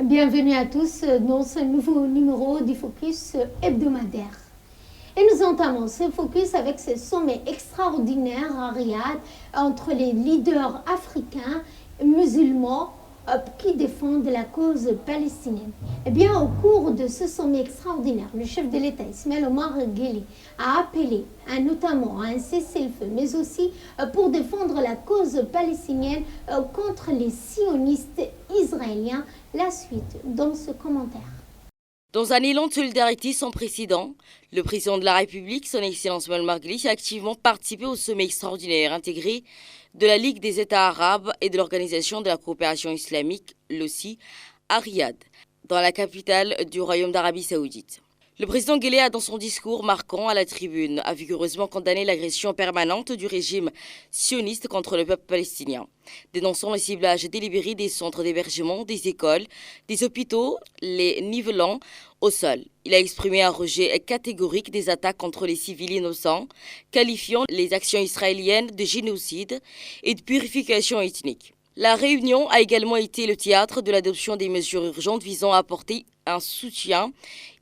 Bienvenue à tous dans ce nouveau numéro du Focus hebdomadaire. Et nous entamons ce focus avec ce sommet extraordinaire à Riyad entre les leaders africains musulmans qui défendent la cause palestinienne. Eh bien, au cours de ce sommet extraordinaire, le chef de l'État, Ismaël Omar Guelleh, a appelé notamment à un cessez-le-feu, mais aussi pour défendre la cause palestinienne contre les sionistes israéliens. La suite dans ce commentaire. Dans un élan de solidarité sans précédent, le président de la République, son Excellence Omar Guelleh, a activement participé au sommet extraordinaire intégré de la Ligue des États arabes et de l'Organisation de la coopération islamique, l'OCI, à Riyad, dans la capitale du Royaume d'Arabie saoudite. Le président Guelleh a, dans son discours marquant à la tribune, a vigoureusement condamné l'agression permanente du régime sioniste contre le peuple palestinien, dénonçant le ciblage délibéré des centres d'hébergement, des écoles, des hôpitaux, les nivelant au sol. Il a exprimé un rejet catégorique des attaques contre les civils innocents, qualifiant les actions israéliennes de génocide et de purification ethnique. La réunion a également été le théâtre de l'adoption des mesures urgentes visant à apporter un soutien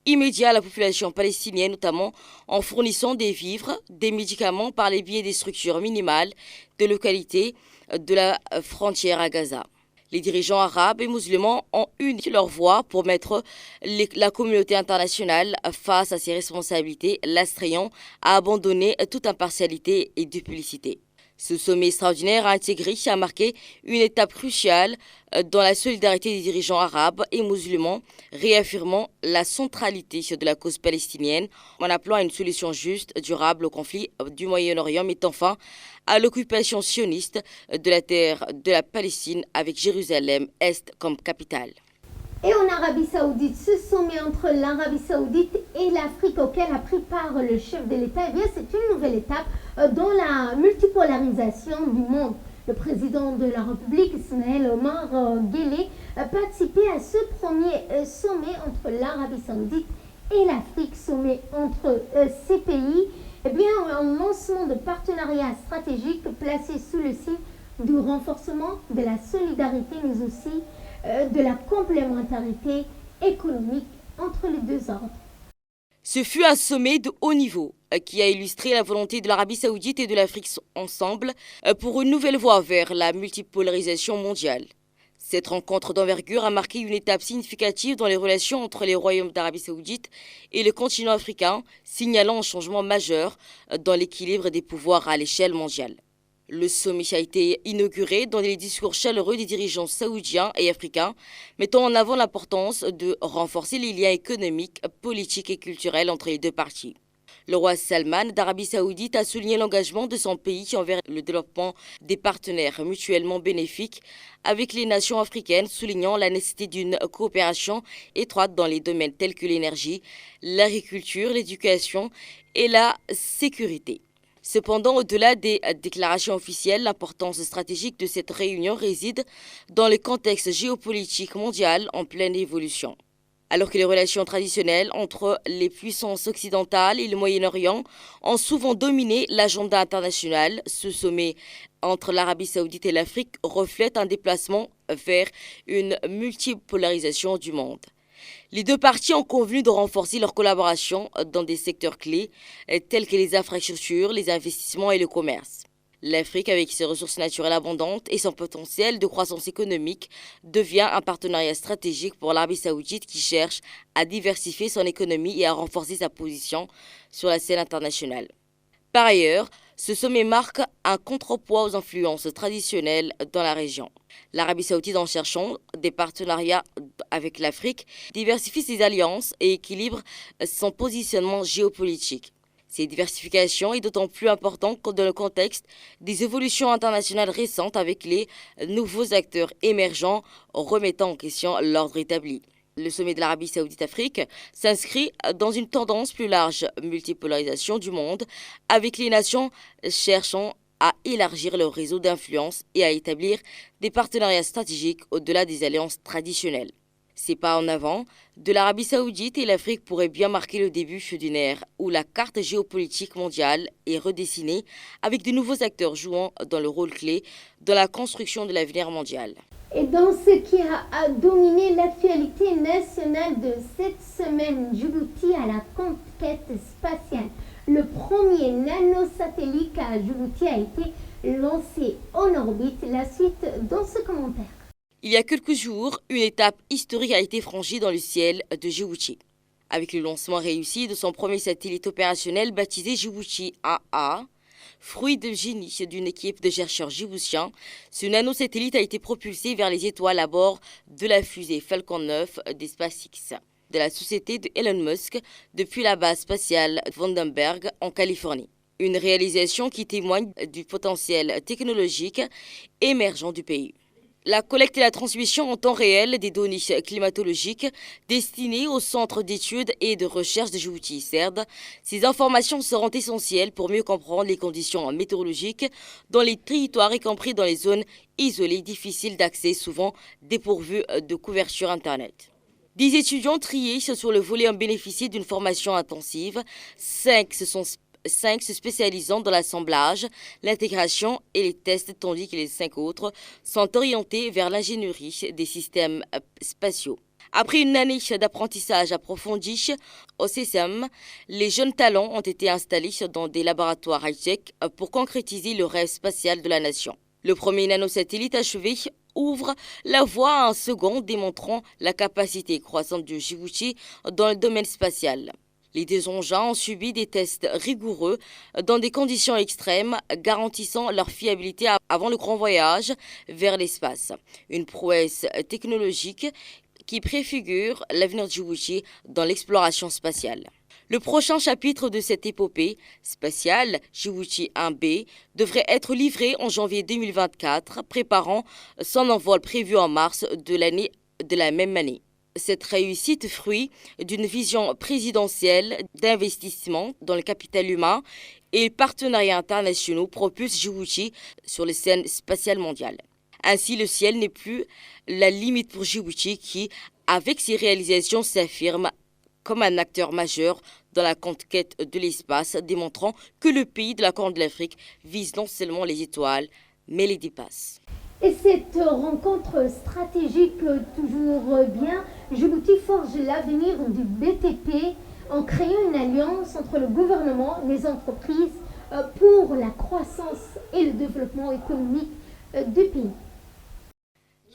immédiat à la population palestinienne, notamment en fournissant des vivres, des médicaments par les biais des structures minimales de localité de la frontière à Gaza. Les dirigeants arabes et musulmans ont uni leur voix pour mettre la communauté internationale face à ses responsabilités, l'astreignant à abandonner toute impartialité et duplicité. Ce sommet extraordinaire a intégré et a marqué une étape cruciale dans la solidarité des dirigeants arabes et musulmans, réaffirmant la centralité de la cause palestinienne en appelant à une solution juste, durable au conflit du Moyen-Orient, mettant fin à l'occupation sioniste de la terre de la Palestine avec Jérusalem-Est comme capitale. Et en Arabie Saoudite, ce sommet entre l'Arabie Saoudite et l'Afrique auquel a pris part le chef de l'État, eh bien, c'est une nouvelle étape dans la multipolarisation du monde. Le président de la République, Ismaël Omar Guelleh, a participé à ce premier sommet entre l'Arabie Saoudite et l'Afrique, sommet entre ces pays. Eh bien, un lancement de partenariat stratégique placé sous le signe du renforcement de la solidarité, mais aussi de la complémentarité économique entre les deux ordres. Ce fut un sommet de haut niveau qui a illustré la volonté de l'Arabie saoudite et de l'Afrique ensemble pour une nouvelle voie vers la multipolarisation mondiale. Cette rencontre d'envergure a marqué une étape significative dans les relations entre les royaumes d'Arabie saoudite et le continent africain, signalant un changement majeur dans l'équilibre des pouvoirs à l'échelle mondiale. Le sommet a été inauguré dans les discours chaleureux des dirigeants saoudiens et africains, mettant en avant l'importance de renforcer les liens économiques, politiques et culturels entre les deux parties. Le roi Salman d'Arabie saoudite a souligné l'engagement de son pays envers le développement des partenaires mutuellement bénéfiques avec les nations africaines, soulignant la nécessité d'une coopération étroite dans les domaines tels que l'énergie, l'agriculture, l'éducation et la sécurité. Cependant, au-delà des déclarations officielles, l'importance stratégique de cette réunion réside dans le contexte géopolitique mondial en pleine évolution. Alors que les relations traditionnelles entre les puissances occidentales et le Moyen-Orient ont souvent dominé l'agenda international, ce sommet entre l'Arabie saoudite et l'Afrique reflète un déplacement vers une multipolarisation du monde. Les deux parties ont convenu de renforcer leur collaboration dans des secteurs clés tels que les infrastructures, les investissements et le commerce. L'Afrique, avec ses ressources naturelles abondantes et son potentiel de croissance économique, devient un partenariat stratégique pour l'Arabie saoudite qui cherche à diversifier son économie et à renforcer sa position sur la scène internationale. Par ailleurs, ce sommet marque un contrepoids aux influences traditionnelles dans la région. L'Arabie saoudite, en cherchant des partenariats avec l'Afrique, diversifie ses alliances et équilibre son positionnement géopolitique. Cette diversification est d'autant plus importante que dans le contexte des évolutions internationales récentes avec les nouveaux acteurs émergents remettant en question l'ordre établi. Le sommet de l'Arabie saoudite-Afrique s'inscrit dans une tendance plus large multipolarisation du monde, avec les nations cherchant à élargir leur réseau d'influence et à établir des partenariats stratégiques au-delà des alliances traditionnelles. Ces pas en avant de l'Arabie saoudite et l'Afrique pourraient bien marquer le début d'une ère où la carte géopolitique mondiale est redessinée avec de nouveaux acteurs jouant dans le rôle clé dans la construction de l'avenir mondial. Et dans ce qui a dominé l'actualité nationale de cette semaine, Djibouti à la conquête spatiale. Le premier nanosatellite à Djibouti a été lancé en orbite. La suite dans ce commentaire. Il y a quelques jours, une étape historique a été franchie dans le ciel de Djibouti. Avec le lancement réussi de son premier satellite opérationnel baptisé Djibouti AA, fruit de génie d'une équipe de chercheurs djiboutiens, ce nanosatellite a été propulsé vers les étoiles à bord de la fusée Falcon 9 des SpaceX, de la société de Elon Musk, depuis la base spatiale Vandenberg en Californie. Une réalisation qui témoigne du potentiel technologique émergent du pays. La collecte et la transmission en temps réel des données climatologiques destinées au Centre d'études et de recherche de Djibouti, CERD. Ces informations seront essentielles pour mieux comprendre les conditions météorologiques dans les territoires, y compris dans les zones isolées, difficiles d'accès, souvent dépourvues de couverture Internet. 10 étudiants triés sur le volet ont bénéficié d'une formation intensive. 5 se spécialisant dans l'assemblage, l'intégration et les tests, tandis que les 5 autres sont orientés vers l'ingénierie des systèmes spatiaux. Après une année d'apprentissage approfondi au CESAM, les jeunes talents ont été installés dans des laboratoires high-tech pour concrétiser le rêve spatial de la nation. Le premier nanosatellite achevé ouvre la voie à un second démontrant la capacité croissante de Djibouti dans le domaine spatial. Les deux engins ont subi des tests rigoureux dans des conditions extrêmes, garantissant leur fiabilité avant le grand voyage vers l'espace. Une prouesse technologique qui préfigure l'avenir de Djibouti dans l'exploration spatiale. Le prochain chapitre de cette épopée spatiale, Djibouti 1B, devrait être livré en janvier 2024, préparant son envol prévu en mars de la même année. Cette réussite, fruit d'une vision présidentielle d'investissement dans le capital humain et les partenariats internationaux, propulse Djibouti sur les scènes spatiales mondiales. Ainsi, le ciel n'est plus la limite pour Djibouti qui, avec ses réalisations, s'affirme comme un acteur majeur dans la conquête de l'espace, démontrant que le pays de la Corne de l'Afrique vise non seulement les étoiles, mais les dépasse. Et cette rencontre stratégique toujours bien, Djibouti forge l'avenir du BTP en créant une alliance entre le gouvernement et les entreprises pour la croissance et le développement économique du pays.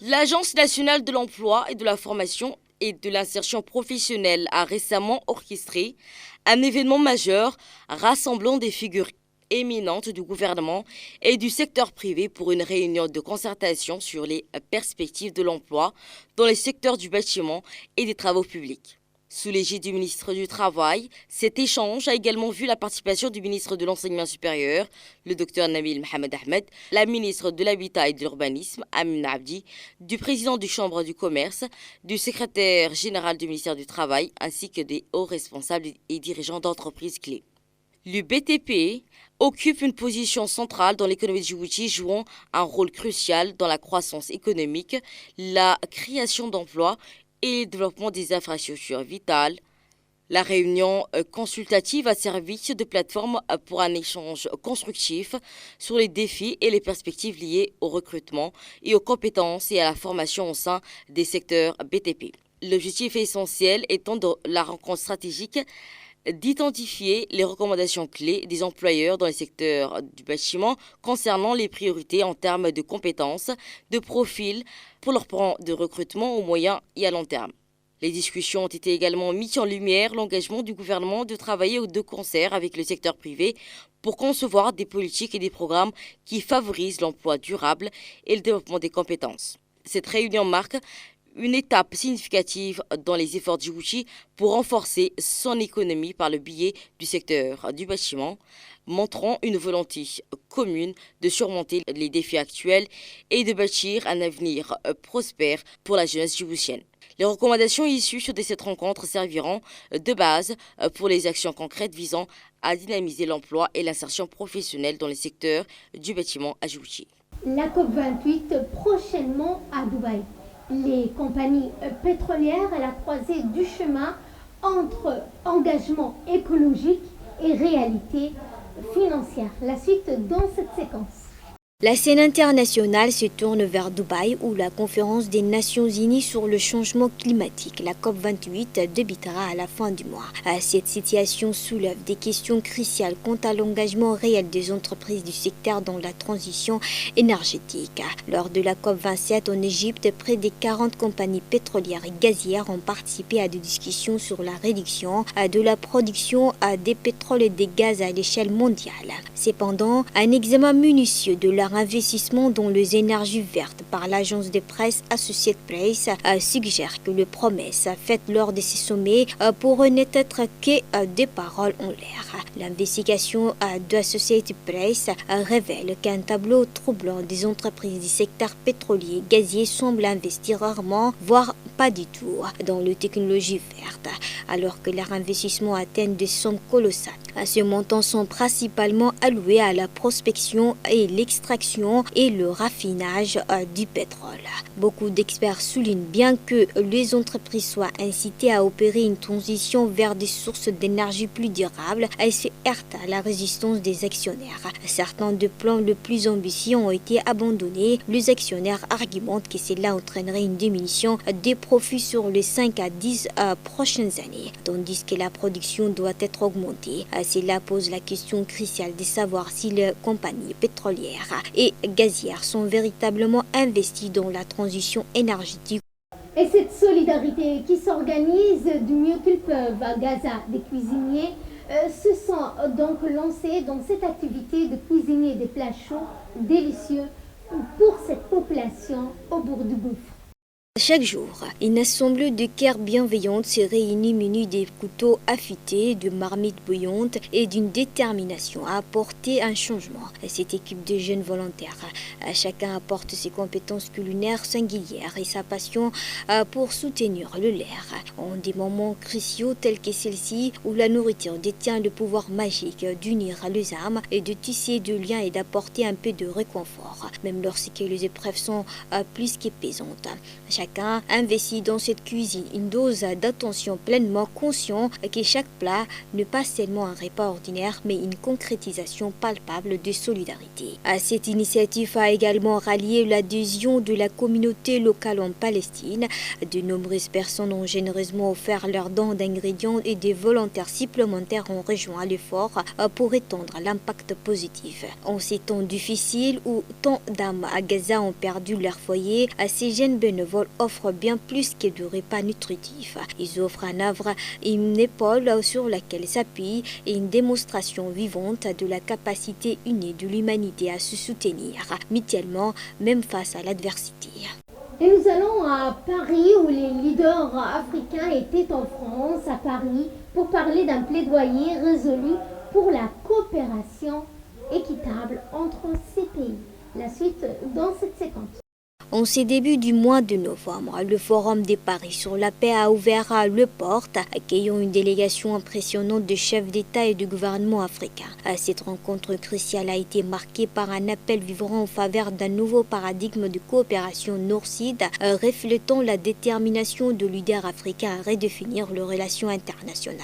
L'Agence nationale de l'emploi et de la formation et de l'insertion professionnelle a récemment orchestré un événement majeur rassemblant des figures éminentes du gouvernement et du secteur privé pour une réunion de concertation sur les perspectives de l'emploi dans les secteurs du bâtiment et des travaux publics. Sous l'égide du ministre du Travail, cet échange a également vu la participation du ministre de l'Enseignement supérieur, le Dr Nabil Mohamed Ahmed, la ministre de l'Habitat et de l'Urbanisme, Amine Abdi, du président du Chambre du commerce, du secrétaire général du ministère du Travail, ainsi que des hauts responsables et dirigeants d'entreprises clés. Le BTP occupe une position centrale dans l'économie de Djibouti, jouant un rôle crucial dans la croissance économique, la création d'emplois et le développement des infrastructures vitales. La réunion consultative a servi de plateforme pour un échange constructif sur les défis et les perspectives liées au recrutement et aux compétences et à la formation au sein des secteurs BTP. L'objectif essentiel étant de la rencontre stratégique d'identifier les recommandations clés des employeurs dans les secteurs du bâtiment concernant les priorités en termes de compétences, de profils pour leur plan de recrutement au moyen et à long terme. Les discussions ont été également mises en lumière l'engagement du gouvernement de travailler de concert avec le secteur privé pour concevoir des politiques et des programmes qui favorisent l'emploi durable et le développement des compétences. Cette réunion marque une étape significative dans les efforts de Djibouti pour renforcer son économie par le biais du secteur du bâtiment, montrant une volonté commune de surmonter les défis actuels et de bâtir un avenir prospère pour la jeunesse djiboutienne. Les recommandations issues de cette rencontre serviront de base pour les actions concrètes visant à dynamiser l'emploi et l'insertion professionnelle dans les secteurs du bâtiment à Djibouti. La COP28 prochainement à Dubaï. Les compagnies pétrolières à la croisée du chemin entre engagement écologique et réalité financière. La suite dans cette séquence. La scène internationale se tourne vers Dubaï où la conférence des Nations Unies sur le changement climatique, la COP28, débutera à la fin du mois. Cette situation soulève des questions cruciales quant à l'engagement réel des entreprises du secteur dans la transition énergétique. Lors de la COP27 en Égypte, près de 40 compagnies pétrolières et gazières ont participé à des discussions sur la réduction de la production des pétroles et des gaz à l'échelle mondiale. Cependant, un examen minutieux de leur investissement dans les énergies vertes par l'agence de presse Associated Press suggère que les promesses faites lors de ces sommets pourraient n'être que des paroles en l'air. L'investigation de Associated Press révèle qu'un tableau troublant des entreprises du secteur pétrolier et gazier semble investir rarement, voire pas du tout, dans les technologies vertes, alors que leurs investissements atteignent des sommes colossales. Ces montants sont principalement alloués à la prospection et l'extraction et le raffinage du pétrole. Beaucoup d'experts soulignent bien que les entreprises soient incitées à opérer une transition vers des sources d'énergie plus durables, elles se heurtent à la résistance des actionnaires. Certains des plans les plus ambitieux ont été abandonnés. Les actionnaires argumentent que cela entraînerait une diminution des profits sur les 5 à 10 prochaines années, tandis que la production doit être augmentée. Cela pose la question cruciale de savoir si les compagnies pétrolières et gazières sont véritablement investies dans la transition énergétique. Et cette solidarité qui s'organise du mieux qu'ils peuvent à Gaza, des cuisiniers se sont donc lancés dans cette activité de cuisiner des plats chauds, délicieux pour cette population au bord du gouffre. Chaque jour, une assemblée de cœurs bienveillantes se réunit munie des couteaux affûtés, de marmites bouillantes et d'une détermination à apporter un changement. Cette équipe de jeunes volontaires, chacun apporte ses compétences culinaires singulières et sa passion pour soutenir le l'air. En des moments cruciaux tels que celle-ci, où la nourriture détient le pouvoir magique d'unir les âmes et de tisser des liens et d'apporter un peu de réconfort, même lorsque les épreuves sont plus qu'épaisantes. Chacun investit dans cette cuisine une dose d'attention pleinement conscient que chaque plat n'est pas seulement un repas ordinaire mais une concrétisation palpable de solidarité. Cette initiative a également rallié l'adhésion de la communauté locale en Palestine. De nombreuses personnes ont généreusement offert leurs dons d'ingrédients et des volontaires supplémentaires ont rejoint l'effort pour étendre l'impact positif. En ces temps difficiles où tant d'âmes à Gaza ont perdu leur foyer, ces jeunes bénévoles offrent bien plus que de repas nutritifs. Ils offrent un œuvre et une épaule sur laquelle s'appuie et une démonstration vivante de la capacité unie de l'humanité à se soutenir mutuellement, même face à l'adversité. Et nous allons à Paris où les leaders africains étaient en France, à Paris, pour parler d'un plaidoyer résolu pour la coopération équitable entre ces pays. La suite dans cette séquence. En ce début du mois de novembre, le Forum de Paris sur la paix a ouvert les portes, accueillant une délégation impressionnante de chefs d'État et de gouvernements africains. Cette rencontre cruciale a été marquée par un appel vibrant en faveur d'un nouveau paradigme de coopération nord-sud, reflétant la détermination de leaders africains à redéfinir leurs relations internationales.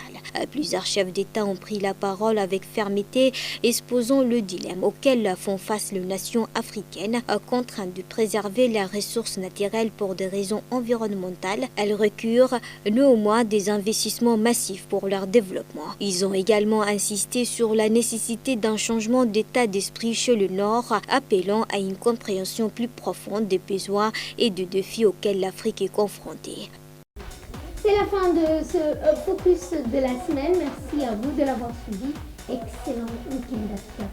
Plusieurs chefs d'État ont pris la parole avec fermeté, exposant le dilemme auquel font face les nations africaines, contraintes de préserver les ressources naturelles pour des raisons environnementales. Elles requièrent néanmoins des investissements massifs pour leur développement. Ils ont également insisté sur la nécessité d'un changement d'état d'esprit chez le Nord, appelant à une compréhension plus profonde des besoins et des défis auxquels l'Afrique est confrontée. C'est la fin de ce focus de la semaine. Merci à vous de l'avoir suivi. Excellent week-end à tous.